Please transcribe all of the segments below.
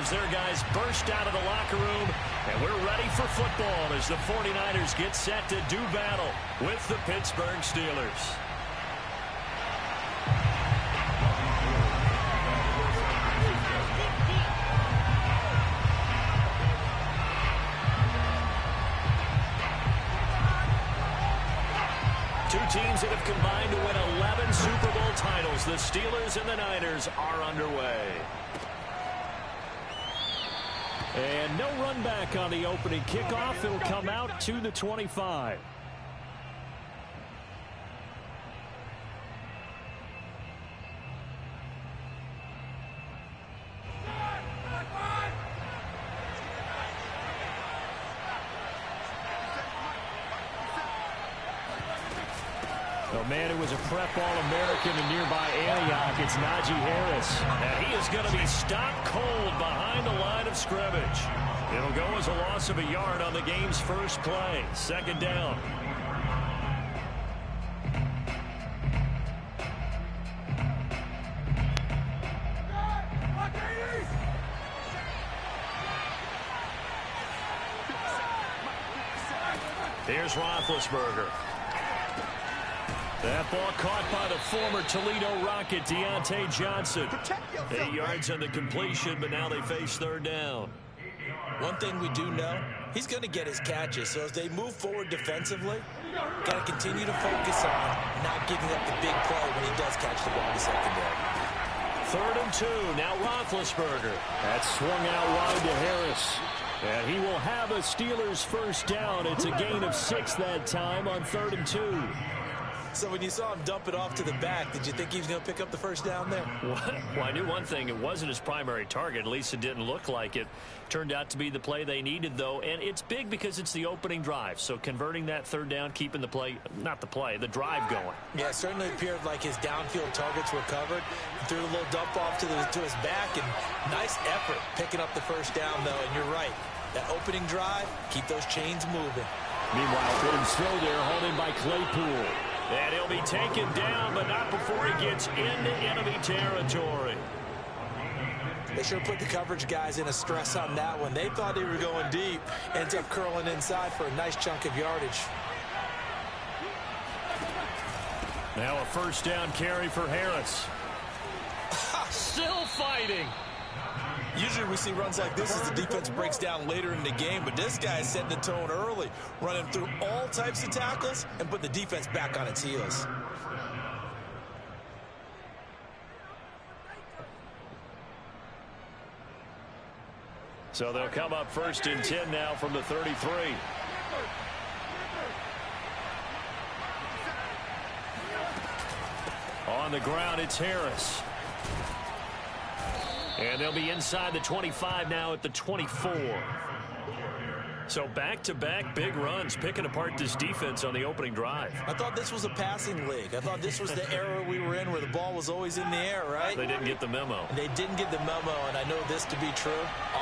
as their guys burst out of the locker room. And we're ready for football as the 49ers get set to do battle with the Pittsburgh Steelers. Two teams that have combined to win 11 Super Bowl titles. The Steelers and the Niners are underway. And no run back on the opening kickoff. It'll come out to the 25. The man who was a prep All-American in nearby Antioch, it's Najee Harris. And he is going to be stopped cold behind the line of scrimmage. It'll go as a loss of a yard on the game's first play. Second down. Here's Roethlisberger. That ball caught by the former Toledo Rocket, Deontay Johnson. 8 yards on the completion, but now they face third down. One thing we do know, he's going to get his catches. So as they move forward defensively, got to continue to focus on not giving up the big play when he does catch the ball in the secondary. 3rd and 2. Now Roethlisberger. That swung out wide to Harris. And he will have a Steelers first down. It's a gain of 6 that time on 3rd and 2. So when you saw him dump it off to the back, did you think he was going to pick up the first down there? Well, I knew one thing. It wasn't his primary target. At least it didn't look like it. Turned out to be the play they needed, though. And it's big because it's the opening drive. So converting that third down, keeping the play, not the play, the drive going. Yeah, it certainly appeared like his downfield targets were covered. Threw a little dump off to his back, and nice effort picking up the first down, though. And you're right. That opening drive, keep those chains moving. Meanwhile, Williams throw there, hauled in by Claypool. And he'll be taken down, but not before he gets into enemy territory. They sure put the coverage guys in a stress on that one. They thought they were going deep. Ends up curling inside for a nice chunk of yardage. Now a first down carry for Harris. Still fighting. Usually we see runs like this as the defense breaks down later in the game, but this guy is setting the tone early, running through all types of tackles and put the defense back on its heels. So they'll come up 1st and 10 now from the 33. On the ground, it's Harris. And they'll be inside the 25 now at the 24. So back-to-back big runs, picking apart this defense on the opening drive. I thought this was a passing league. I thought this was the era we were in where the ball was always in the air, right? They didn't get the memo. And they didn't get the memo, and I know this to be true.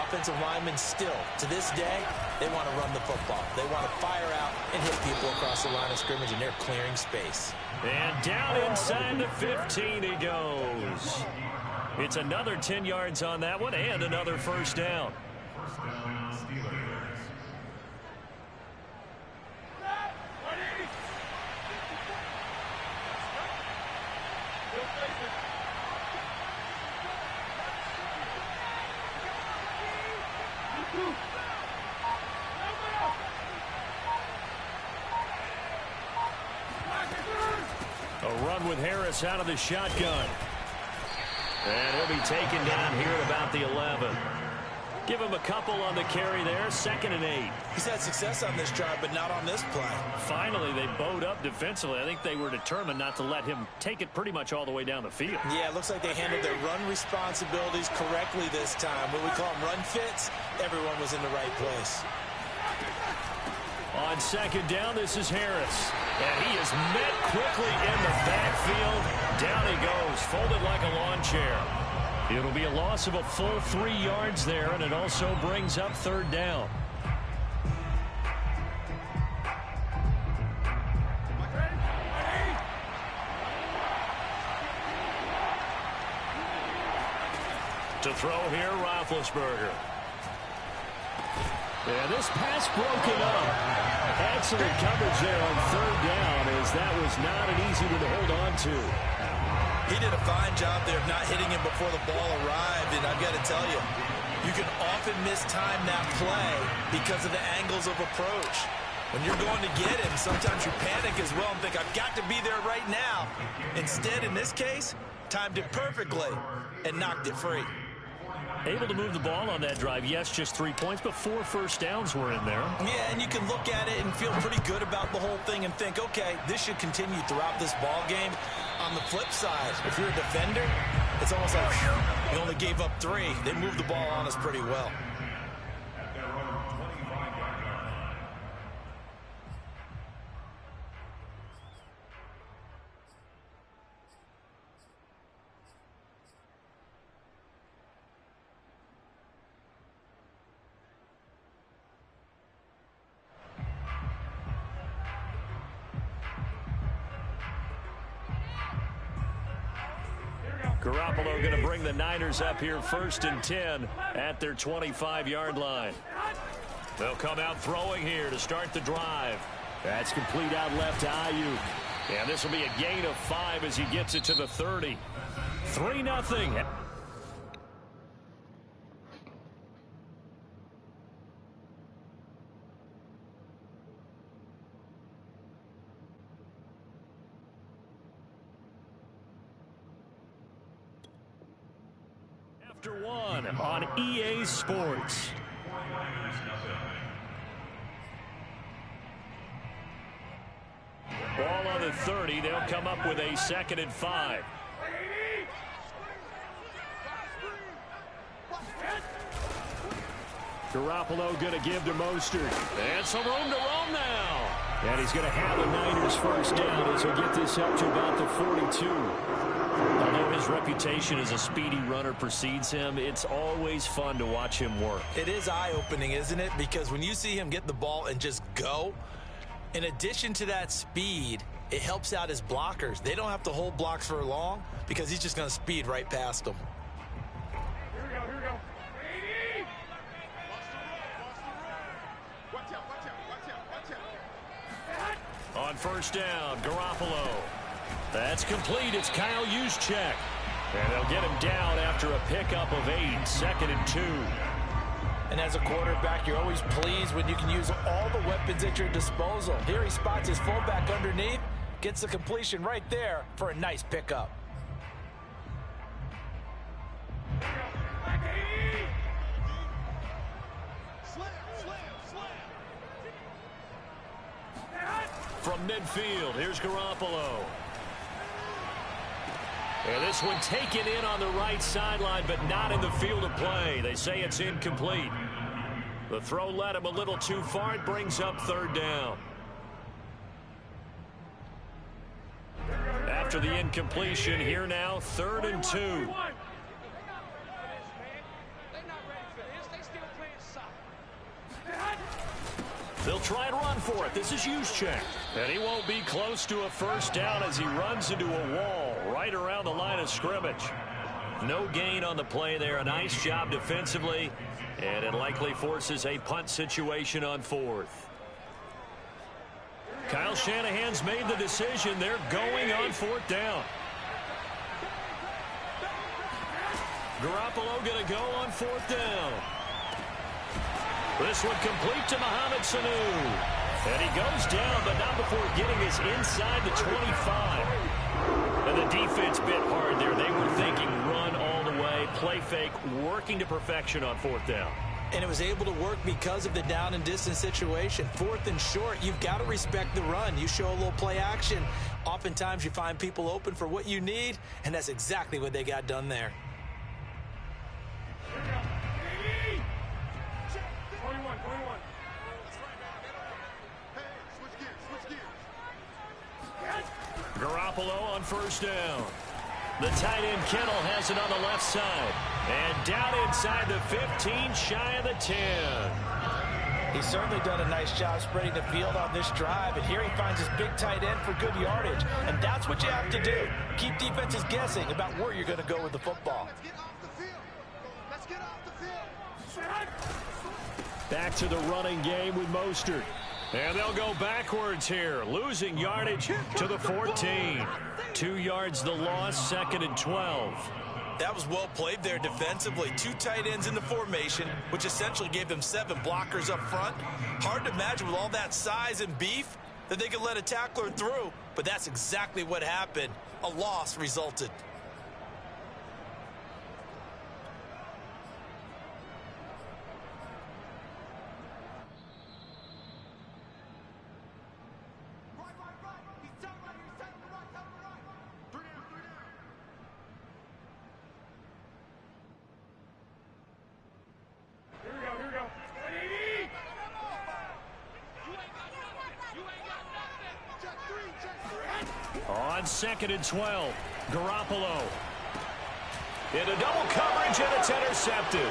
Offensive linemen still, to this day, they want to run the football. They want to fire out and hit people across the line of scrimmage, and they're clearing space. And down inside the 15 he goes. It's another 10 yards on that one and another first down. A run with Harris out of the shotgun. And he'll be taken down here at about the 11. Give him a couple on the carry there. 2nd and 8. He's had success on this drive, but not on this play. Finally, they bowed up defensively. I think they were determined not to let him take it pretty much all the way down the field. Yeah, it looks like they handled their run responsibilities correctly this time. When we call them run fits, everyone was in the right place. On 2nd down, this is Harris. And he is met quickly in the backfield. Down he goes, folded like a lawn chair. It'll be a loss of a full 3 yards there, and it also brings up 3rd down. To throw here, Roethlisberger. And this pass broken up. Excellent coverage there on third down, as that was not an easy one to hold on to. He did a fine job there of not hitting him before the ball arrived, and I've got to tell you, you can often mistime that play because of the angles of approach. When you're going to get him, sometimes you panic as well and think, I've got to be there right now. Instead, in this case, timed it perfectly and knocked it free. Able to move the ball on that drive. Yes, just 3 points, but 4 first downs were in there. Yeah, and you can look at it and feel pretty good about the whole thing and think, okay, this should continue throughout this ball game. On the flip side, if you're a defender, it's almost like you only gave up 3. They moved the ball on us pretty well. Garoppolo going to bring the Niners up here 1st and 10 at their 25-yard line. They'll come out throwing here to start the drive. That's complete out left to Ayuk. And this will be a gain of 5 as he gets it to the 30. 3-0. After 1 on EA Sports. Ball on the 30. They'll come up with a 2nd and 5. Garoppolo going to give to Mostert. And some room to roam now. And he's going to have the Niners first down as he'll get this up to about the 42. Although his reputation as a speedy runner precedes him, it's always fun to watch him work. It is eye-opening, isn't it? Because when you see him get the ball and just go, in addition to that speed, it helps out his blockers. They don't have to hold blocks for long because he's just going to speed right past them. Here we go. On first down, Garoppolo. That's complete. It's Kyle Juszczyk. And they'll get him down after a pickup of 8, 2nd and 2. And as a quarterback, you're always pleased when you can use all the weapons at your disposal. Here he spots his fullback underneath, gets the completion right there for a nice pickup. From midfield, here's Garoppolo. And this one taken in on the right sideline, but not in the field of play. They say it's incomplete. The throw led him a little too far. It brings up 3rd down. After the incompletion, here now, 3rd and 2. They'll try and run for it. This is Juszczyk. And he won't be close to a first down as he runs into a wall right around the line of scrimmage. No gain on the play there. A nice job defensively. And it likely forces a punt situation on 4th. Kyle Shanahan's made the decision. They're going on 4th down. Garoppolo going to go on 4th down. This one complete to Mohamed Sanu. And he goes down, but not before getting us inside the 25. And the defense bit hard there. They were thinking run all the way, play fake, working to perfection on 4th down. And it was able to work because of the down and distance situation. 4th and short, you've got to respect the run. You show a little play action. Oftentimes you find people open for what you need, and that's exactly what they got done there. Garoppolo on first down. The tight end Kittle has it on the left side. And down inside the 15, shy of the 10. He's certainly done a nice job spreading the field on this drive. And here he finds his big tight end for good yardage. And that's what you have to do. Keep defenses guessing about where you're going to go with the football. Back to the running game with Mostert. And they'll go backwards here, losing yardage to the 14. 2 yards the loss, 2nd and 12. That was well played there defensively. 2 tight ends in the formation, which essentially gave them 7 blockers up front. Hard to imagine with all that size and beef that they could let a tackler through, but that's exactly what happened. A loss resulted. On 2nd and 12, Garoppolo. Into double coverage, and it's intercepted.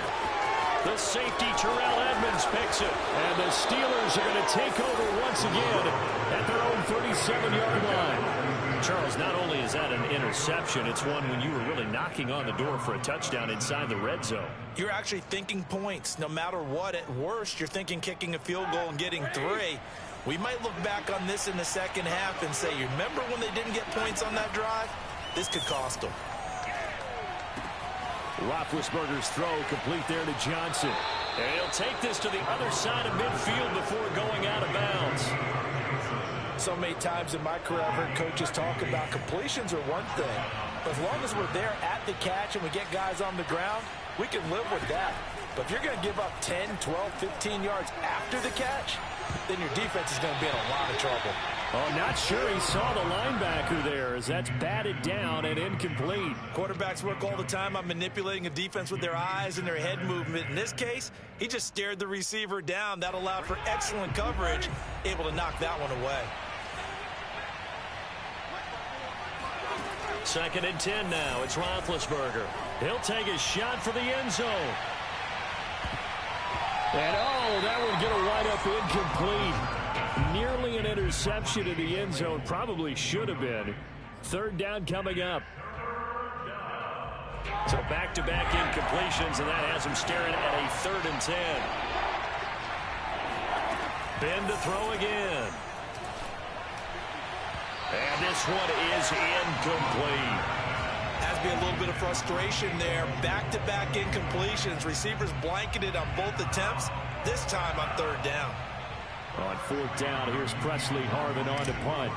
The safety, Terrell Edmonds, picks it. And the Steelers are going to take over once again at their own 37-yard line. Charles, not only is that an interception, it's one when you were really knocking on the door for a touchdown inside the red zone. You're actually thinking points. No matter what, at worst, you're thinking kicking a field goal and getting 3. We might look back on this in the second half and say, you remember when they didn't get points on that drive? This could cost them. Roethlisberger's throw complete there to Johnson. And he'll take this to the other side of midfield before going out of bounds. So many times in my career, I've heard coaches talk about completions are one thing. But as long as we're there at the catch and we get guys on the ground, we can live with that. But if you're going to give up 10, 12, 15 yards after the catch, then your defense is going to be in a lot of trouble. Oh, not sure he saw the linebacker there as that's batted down and incomplete. Quarterbacks work all the time on manipulating a defense with their eyes and their head movement. In this case, he just stared the receiver down. That allowed for excellent coverage, able to knock that one away. 2nd and 10 now. It's Roethlisberger. He'll take a shot for the end zone. And, oh, that would get a wide-up incomplete. Nearly an interception in the end zone. Probably should have been. 3rd down coming up. So back-to-back incompletions, and that has him staring at a 3rd and 10. Ben to throw again. And this one is incomplete. Has to be a little bit of frustration there. Back-to-back incompletions. Receivers blanketed on both attempts, this time on 3rd down. On 4th down, here's Presley Harvin on to punt.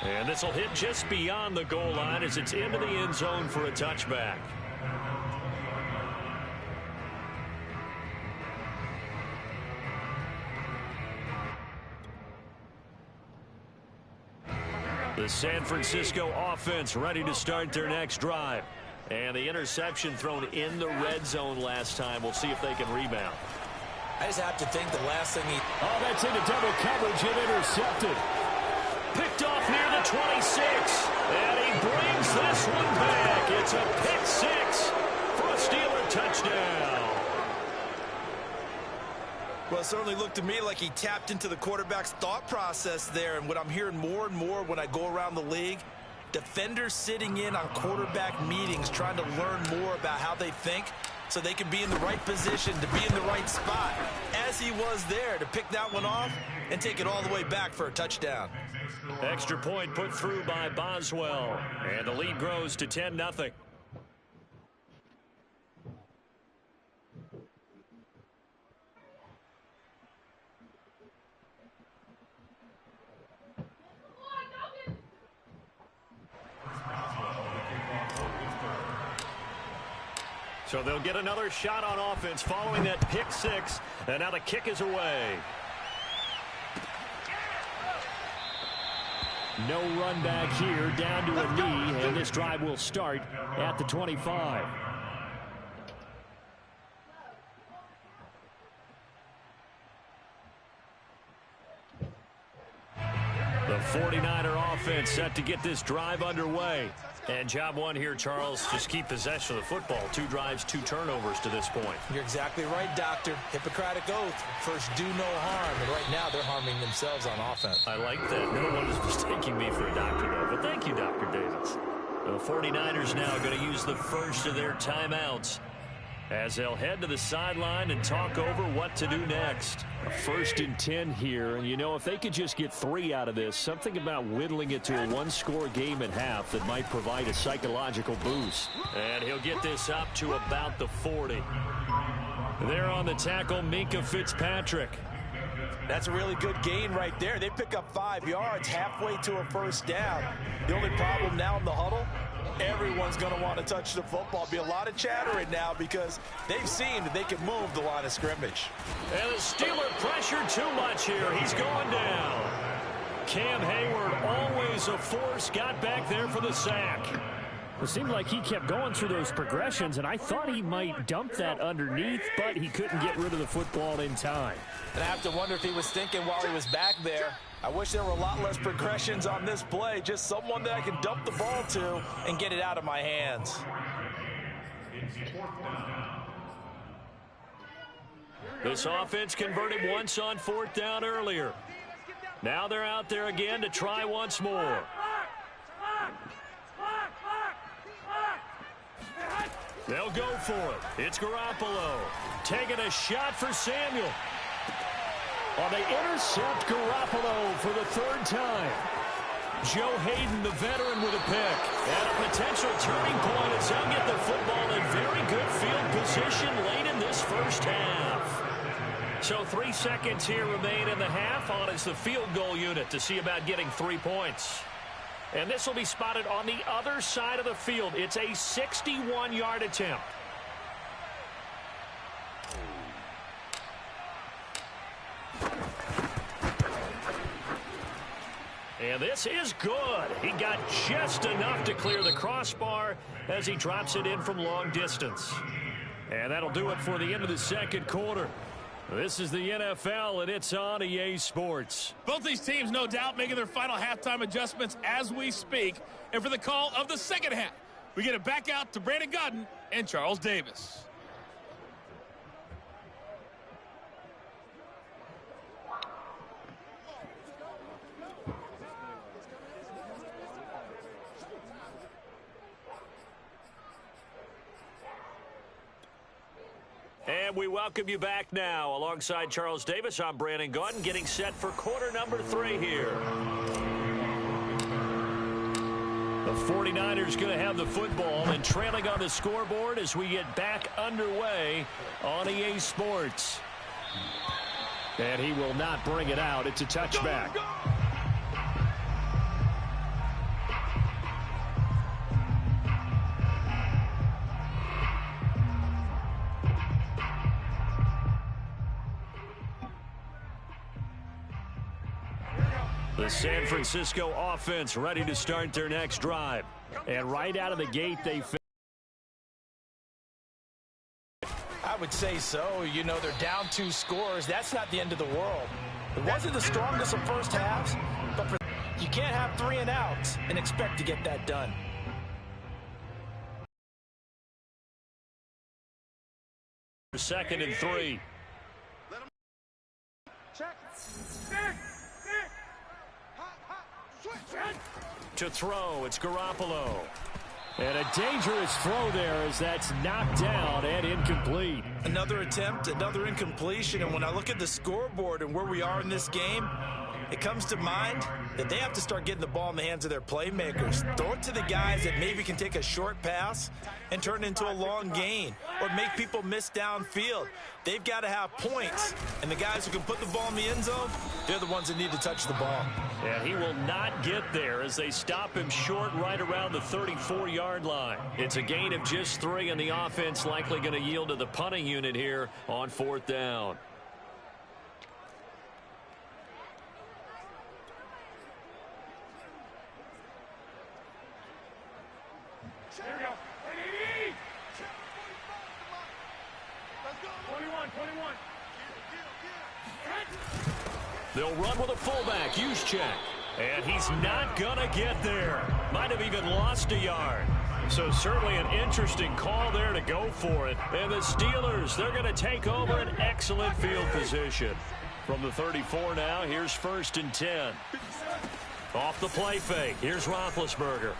And this will hit just beyond the goal line as it's into the end zone for a touchback. The San Francisco offense ready to start their next drive. And the interception thrown in the red zone last time. We'll see if they can rebound. I just have to think the last thing he... Oh, that's into double coverage and intercepted. Picked off near the 26. And he brings this one back. It's a pick 6 for a Steeler touchdown. Well, it certainly looked to me like he tapped into the quarterback's thought process there. And what I'm hearing more and more when I go around the league, defenders sitting in on quarterback meetings trying to learn more about how they think so they can be in the right position to be in the right spot, as he was there to pick that one off and take it all the way back for a touchdown. Extra point put through by Boswell. And the lead grows to 10-0. So they'll get another shot on offense following that pick 6. And now the kick is away. No run back here, down to a knee, and this drive will start at the 25. The The 49er offense set to get this drive underway. And job one here, Charles, just keep possession of the football. 2 drives, 2 turnovers to this point. You're exactly right, Doctor. Hippocratic oath. First, do no harm. And right now, they're harming themselves on offense. I like that. No one is mistaking me for a doctor, though. But thank you, Dr. Davis. The 49ers now going to use the first of their timeouts as they'll head to the sideline and talk over what to do next. 1st and 10 here, and you know, if they could just get 3 out of this, something about whittling it to a 1-score game at half that might provide a psychological boost. And he'll get this up to about the 40. There on the tackle, Minkah Fitzpatrick. That's a really good gain right there. They pick up 5 yards halfway to a first down. The only problem now in the huddle, everyone's going to want to touch the football. Be a lot of chattering now because they've seen that they can move the line of scrimmage. And the Steeler pressure too much here. He's going down. Cam Hayward, always a force, got back there for the sack. It seemed like he kept going through those progressions, and I thought he might dump that underneath, but he couldn't get rid of the football in time. And I have to wonder if he was thinking while he was back there, I wish there were a lot less progressions on this play, just someone that I can dump the ball to and get it out of my hands. This offense converted once on 4th down earlier. Now they're out there again to try once more. They'll go for it. It's Garoppolo taking a shot for Samuel. Well, they intercept Garoppolo for the 3rd time. Joe Hayden, the veteran, with a pick. And a potential turning point as they'll get the football in very good field position late in this first half. So 3 seconds here remain in the half. On is the field goal unit to see about getting 3 points. And this will be spotted on the other side of the field. It's a 61-yard attempt. And this is good. He got just enough to clear the crossbar as he drops it in from long distance. And that'll do it for the end of the 2nd quarter. This is the NFL, and it's on EA Sports. Both these teams, no doubt, making their final halftime adjustments as we speak. And for the call of the 2nd half, we get it back out to Brandon Gaudin and Charles Davis. And we welcome you back now. Alongside Charles Davis, I'm Brandon Gaudin, getting set for quarter number 3 here. The 49ers going to have the football and trailing on the scoreboard as we get back underway on EA Sports. And he will not bring it out. It's a touchback. Go, go. The San Francisco offense ready to start their next drive. And right out of the gate, they I would say so. You know, they're down 2 scores. That's not the end of the world. It wasn't the strongest of first halves, but you can't have 3 and outs and expect to get that done. Second and 3. Check. To throw, it's Garoppolo. and a dangerous throw there as that's knocked down and incomplete. Another attempt, another incompletion, and when I look at the scoreboard and where we are in this game, it comes to mind that they have to start getting the ball in the hands of their playmakers. Throw it to the guys that maybe can take a short pass and turn it into a long gain or make people miss downfield. They've got to have points, and the guys who can put the ball in the end zone, they're the ones that need to touch the ball. And he will not get there as they stop him short right around the 34-yard line. It's a gain of just 3, and the offense likely going to yield to the punting unit here on 4th down. Here we go. 21. They'll run with a fullback. Juszczyk. And he's not going to get there. Might have even lost a yard. So certainly an interesting call there to go for it. And the Steelers, they're going to take over an excellent field position. From the 34 now, here's 1st and 10. Off the play fake, here's Roethlisberger.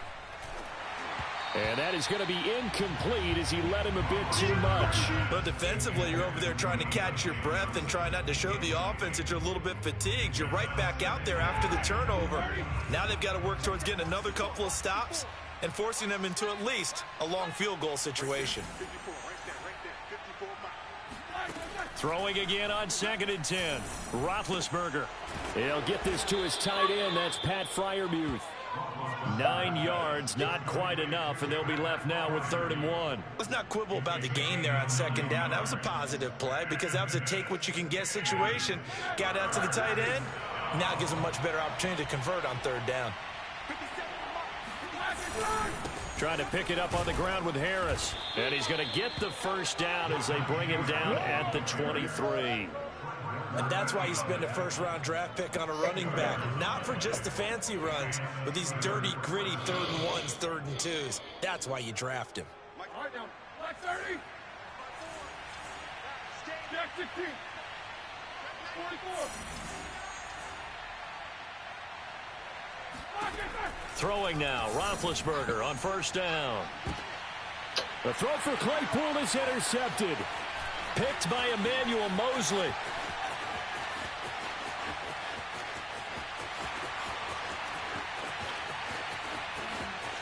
And that is going to be incomplete as he led him a bit too much. But defensively, you're over there trying to catch your breath and try not to show the offense that you're a little bit fatigued. You're right back out there after the turnover. Now they've got to work towards getting another couple of stops and forcing them into at least a long field goal situation. Throwing again on 2nd and 10. Roethlisberger. He'll get this to his tight end. That's Pat Freiermuth. 9 yards, not quite enough, and they'll be left now with 3rd and 1. Let's not quibble about the gain there on 2nd down. That was a positive play because that was a take-what-you-can-get situation. Got out to the tight end. Now it gives them a much better opportunity to convert on 3rd down. Trying to pick it up on the ground with Harris. And he's going to get the 1st down as they bring him down at the 23. And that's why you spend a first-round draft pick on a running back. Not for just the fancy runs, but these dirty, gritty 3rd and 1s, 3rd and 2s. That's why you draft him. All right, now. Black 30. Jack 16. 44. Throwing now, Roethlisberger on 1st down. The throw for Claypool is intercepted. Picked by Emmanuel Mosley.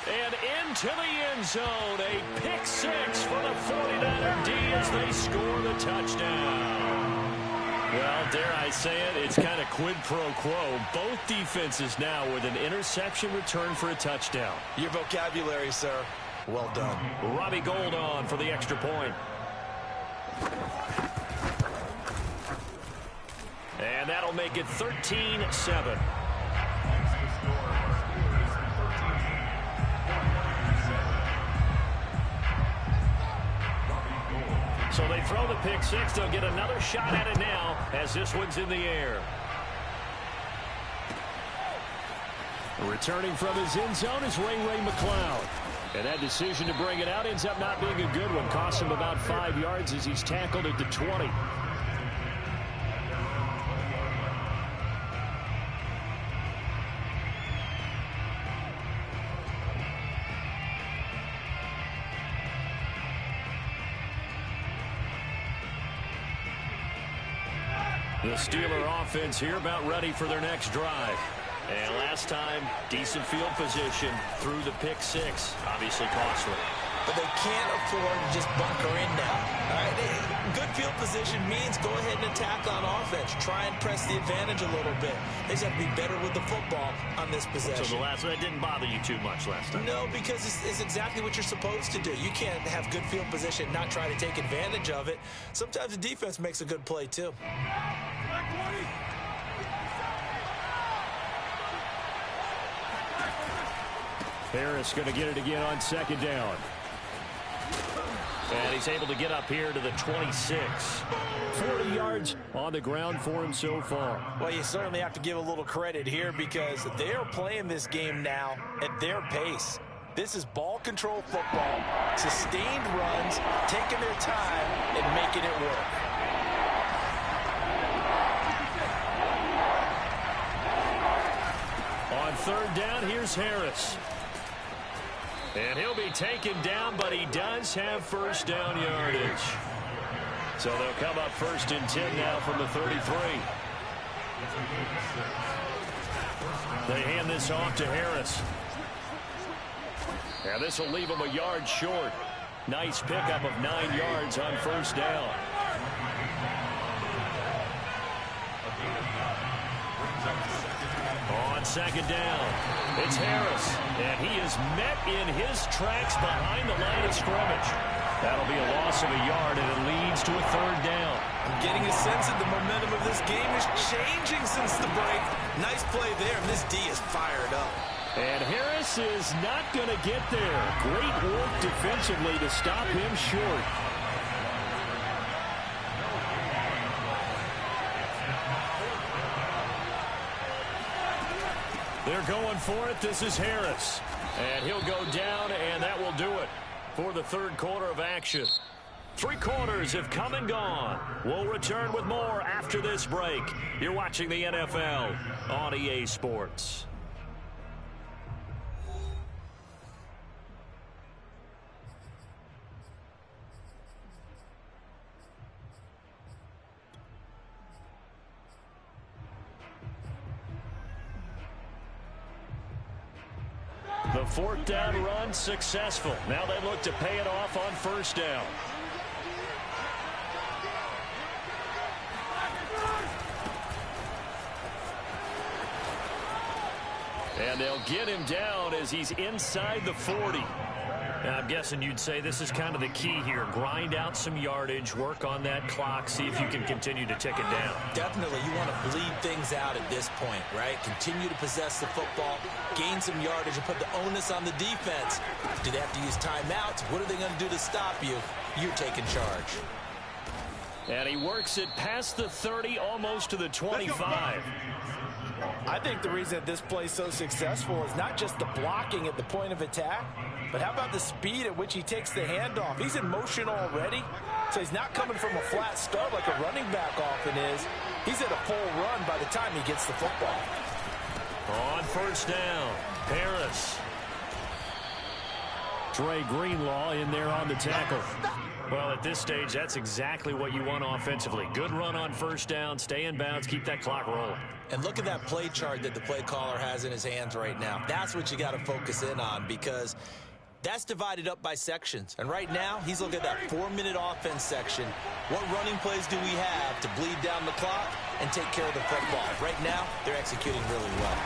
And into the end zone, a pick 6 for the 49er D as they score the touchdown. Well, dare I say it, it's kind of quid pro quo. Both defenses now with an interception return for a touchdown. Your vocabulary, sir. Well done. Robbie Gould on for the extra point. And that'll make it 13-7. So they throw the pick 6. They'll get another shot at it now as this one's in the air. Returning from his end zone is Ray McCloud. And that decision to bring it out ends up not being a good one. Costs him about 5 yards as he's tackled at the 20. The Steeler offense here about ready for their next drive. And last time, decent field position through the pick 6. Obviously costly. But they can't afford to just bunker in now. All right, good field position means go ahead and attack on offense. Try and press the advantage a little bit. They just have to be better with the football on this possession. So the last one, that didn't bother you too much last time? No, because it's exactly what you're supposed to do. You can't have good field position, not try to take advantage of it. Sometimes the defense makes a good play, too. Harris going to get it again on 2nd down. And he's able to get up here to the 26. 40 yards on the ground for him so far. Well, you certainly have to give a little credit here because they're playing this game now at their pace. This is ball control football, sustained runs, taking their time and making it work. On 3rd down, here's Harris. And he'll be taken down, but he does have 1st down yardage. So they'll come up 1st and 10 now from the 33. They hand this off to Harris. And this will leave him a yard short. Nice pickup of 9 yards on 1st down. On 2nd down, it's Harris, and he is met in his tracks behind the line of scrimmage. That'll be a loss of a yard, and it leads to a 3rd down. I'm getting a sense that the momentum of this game is changing since the break. Nice play there, and this D is fired up. And Harris is not going to get there. Great work defensively to stop him short. They're going for it. This is Harris. And he'll go down, and that will do it for the third quarter of action. 3 quarters have come and gone. We'll return with more after this break. You're watching the NFL on EA Sports. The 4th down run successful. Now they look to pay it off on 1st down. And they'll get him down as he's inside the 40. Now, I'm guessing you'd say this is kind of the key here. Grind out some yardage, work on that clock, see if you can continue to tick it down. Definitely, you want to bleed things out at this point, right? Continue to possess the football, gain some yardage, and put the onus on the defense. Do they have to use timeouts? What are they going to do to stop you? You're taking charge. And he works it past the 30, almost to the 25. I think the reason that this play is so successful is not just the blocking at the point of attack, but how about the speed at which he takes the handoff? He's in motion already, so he's not coming from a flat start like a running back often is. He's at a full run by the time he gets the football. On 1st down, Harris. Dre Greenlaw in there on the tackle. Well, at this stage, that's exactly what you want offensively. Good run on 1st down, stay in bounds, keep that clock rolling. And look at that play chart that the play caller has in his hands right now. That's what you got to focus in on, because that's divided up by sections. And right now, he's looking at that 4-minute offense section. What running plays do we have to bleed down the clock and take care of the football? Right now, they're executing really well.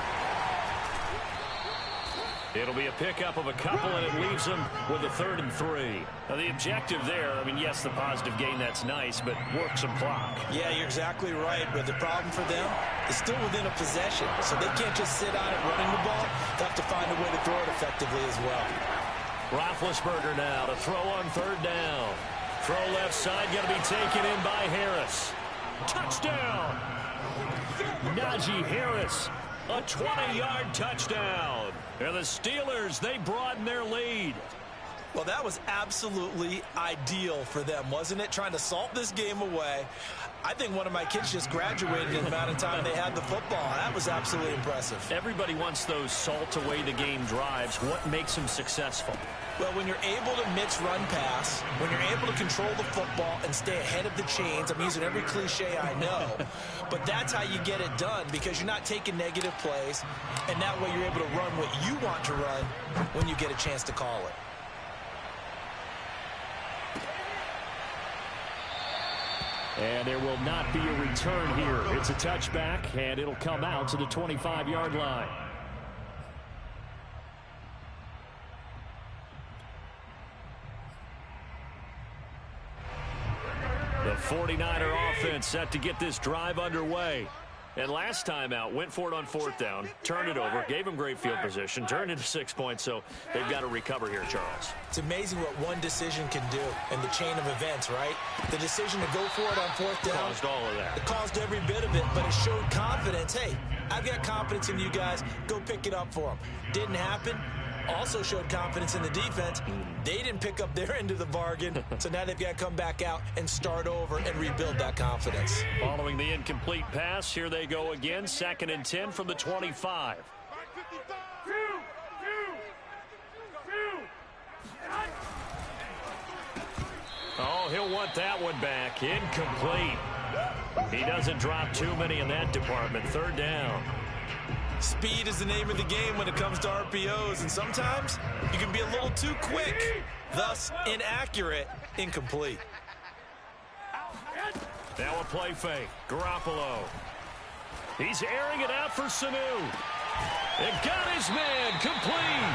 It'll be a pickup of a couple, and it leaves them with a 3rd and 3. Now, the objective there, I mean, yes, the positive gain, that's nice, but work some clock. Yeah, you're exactly right, but the problem for them is still within a possession, so they can't just sit on it running the ball. They have to find a way to throw it effectively as well. Roethlisberger now to throw on 3rd down. Throw left side, going to be taken in by Harris. Touchdown! Najee Harris, a 20-yard touchdown. And the Steelers, they broaden their lead. Well, that was absolutely ideal for them, wasn't it? Trying to salt this game away. I think one of my kids just graduated in the amount of time they had the football. That was absolutely impressive. Everybody wants those salt-away-the-game drives. What makes them successful? Well, when you're able to mix run-pass, when you're able to control the football and stay ahead of the chains, I'm using every cliche I know, but that's how you get it done, because you're not taking negative plays, and that way you're able to run what you want to run when you get a chance to call it. And there will not be a return here. It's a touchback, and it'll come out to the 25-yard line. The 49er offense set to get this drive underway. And last time out, went for it on 4th down, turned it over, gave him great field position, turned into 6 points, so they've got to recover here, Charles. It's amazing what one decision can do in the chain of events, right? The decision to go for it on 4th down caused all of that. It caused every bit of it, but it showed confidence. Hey, I've got confidence in you guys. Go pick it up for them. Didn't happen. Also showed confidence in the defense. They didn't pick up their end of the bargain, so now they've got to come back out and start over and rebuild that confidence. Following the incomplete pass, here they go again. 2nd and 10 from the 25. Oh, he'll want that one back. Incomplete. He doesn't drop too many in that department. 3rd down. Speed is the name of the game when it comes to RPOs, and sometimes you can be a little too quick, thus inaccurate, incomplete. Now a play fake. Garoppolo. He's airing it out for Sanu. And got his man complete.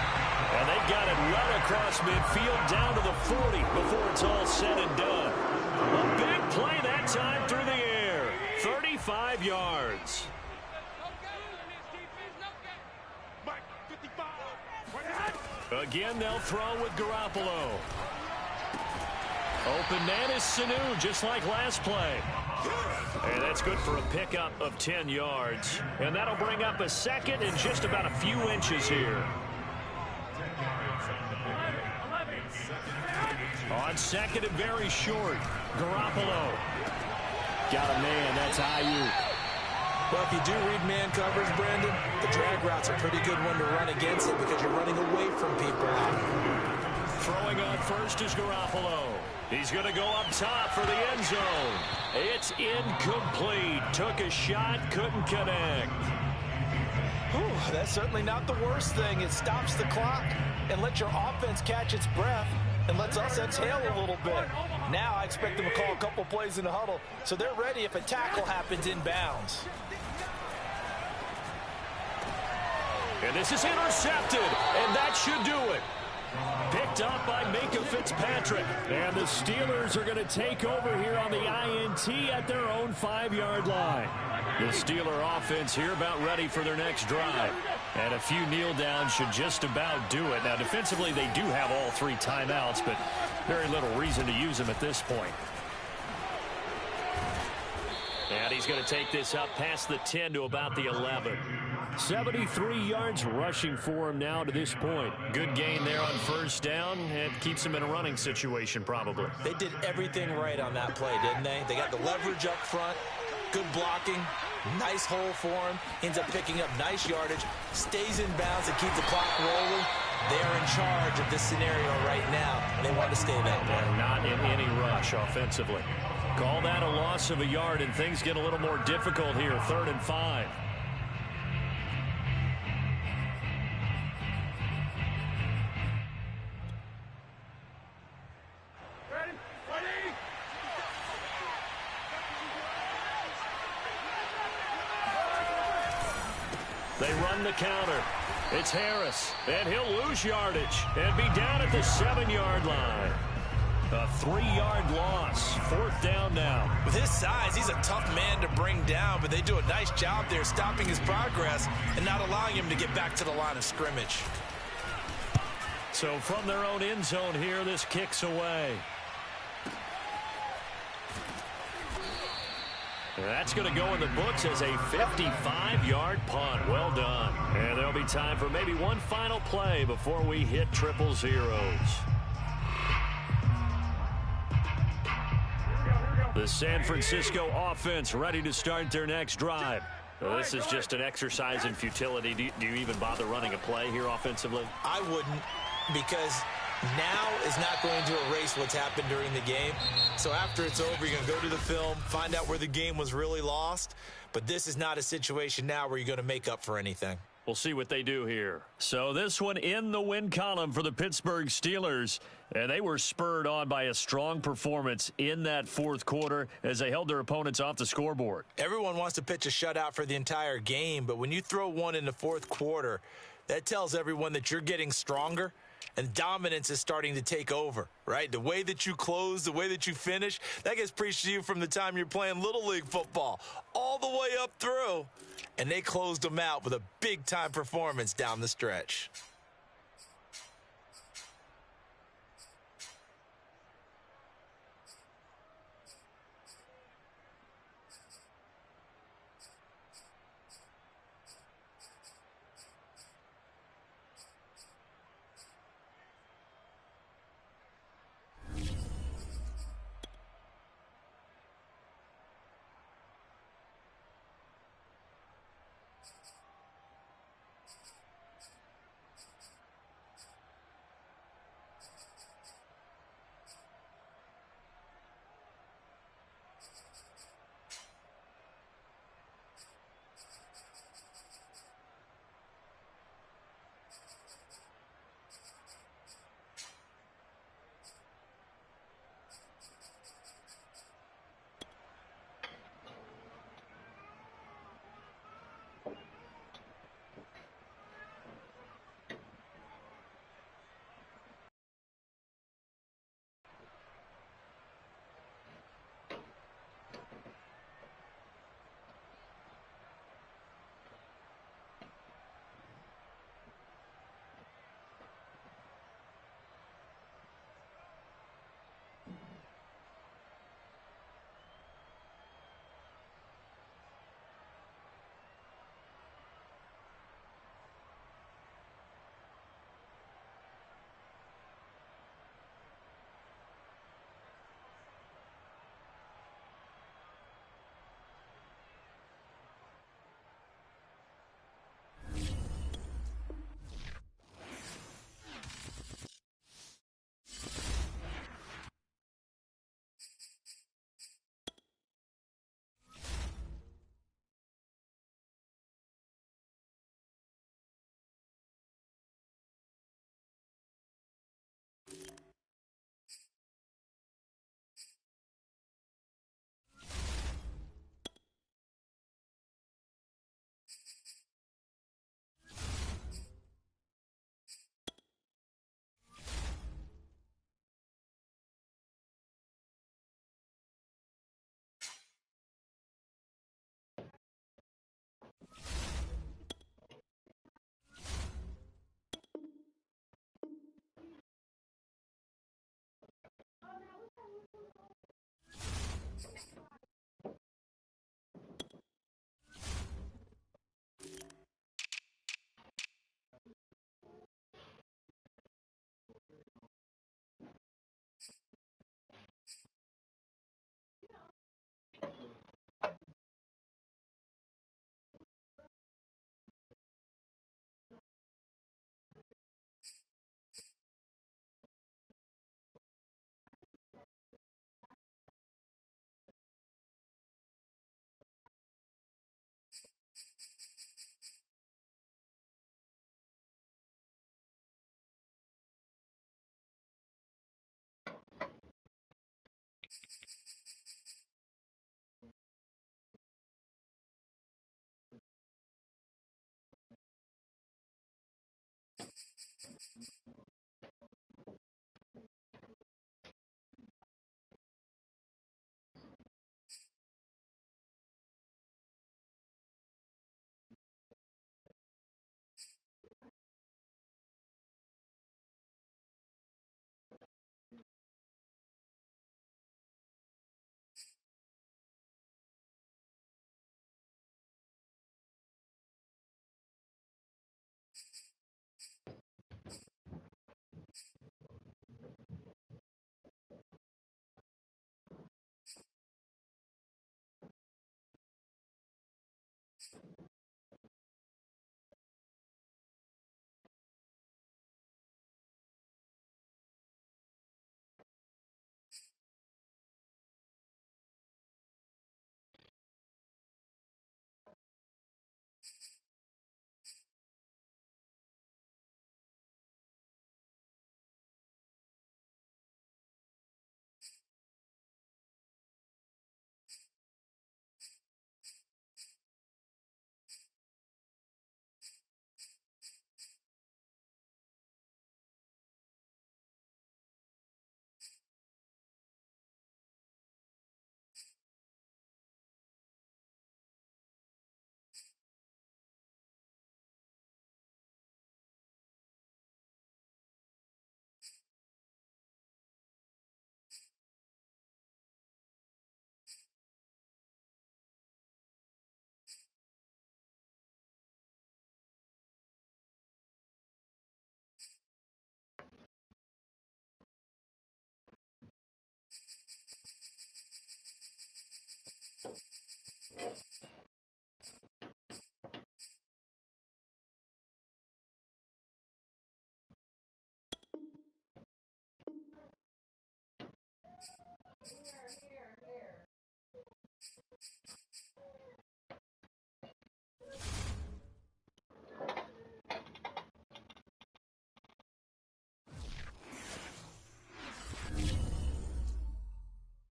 And they got it right across midfield down to the 40 before it's all said and done. A big play that time through the air. 35 yards. Again, they'll throw with Garoppolo. Open man is Sanu, just like last play. And that's good for a pickup of 10 yards. And that'll bring up a second and just about a few inches here. On second and very short, Garoppolo. Got a man, that's Ayuk. Well, if you do read man coverage, Brandon, the drag route's a pretty good one to run against it because you're running away from people. Throwing on first is Garoppolo. He's going to go up top for the end zone. It's incomplete. Took a shot, couldn't connect. Whew, that's certainly not the worst thing. It stops the clock and lets your offense catch its breath and lets us exhale a little bit. Now I expect them to call a couple plays in the huddle so they're ready if a tackle happens inbounds. And this is intercepted, and that should do it. Picked up by Minkah Fitzpatrick. And the Steelers are going to take over here on the INT at their own 5-yard line. The Steeler offense here about ready for their next drive. And a few kneel downs should just about do it. Now, defensively, they do have all 3 timeouts, but very little reason to use them at this point. And he's going to take this up past the 10 to about the 11. 73 yards rushing for him now to this point. Good gain there on first down. It keeps him in a running situation probably. They did everything right on that play, didn't they? They got the leverage up front, good blocking, nice hole for him, ends up picking up nice yardage, stays in bounds and keeps the clock rolling. They're in charge of this scenario right now, and they want to stay that way. They're not in any rush offensively. Call that a loss of a yard, and things get a little more difficult here. 3rd and 5. They run the counter. It's Harris, and he'll lose yardage and be down at the 7-yard line. A 3-yard loss. 4th down now. With his size, he's a tough man to bring down, but they do a nice job there stopping his progress and not allowing him to get back to the line of scrimmage. So from their own end zone here, this kicks away. That's going to go in the books as a 55-yard punt. Well done. And there'll be time for maybe one final play before we hit 000. The San Francisco offense ready to start their next drive. Well, this is just an exercise in futility. Do you even bother running a play here offensively? I wouldn't, because now is not going to erase what's happened during the game. So after it's over, you're going to go to the film, find out where the game was really lost. But this is not a situation now where you're going to make up for anything. We'll see what they do here. So this one in the win column for the Pittsburgh Steelers. And they were spurred on by a strong performance in that 4th quarter as they held their opponents off the scoreboard. Everyone wants to pitch a shutout for the entire game, but when you throw one in the 4th quarter, that tells everyone that you're getting stronger and dominance is starting to take over, right? The way that you close, the way that you finish, that gets preached to you from the time you're playing Little League football all the way up through. And they closed them out with a big-time performance down the stretch.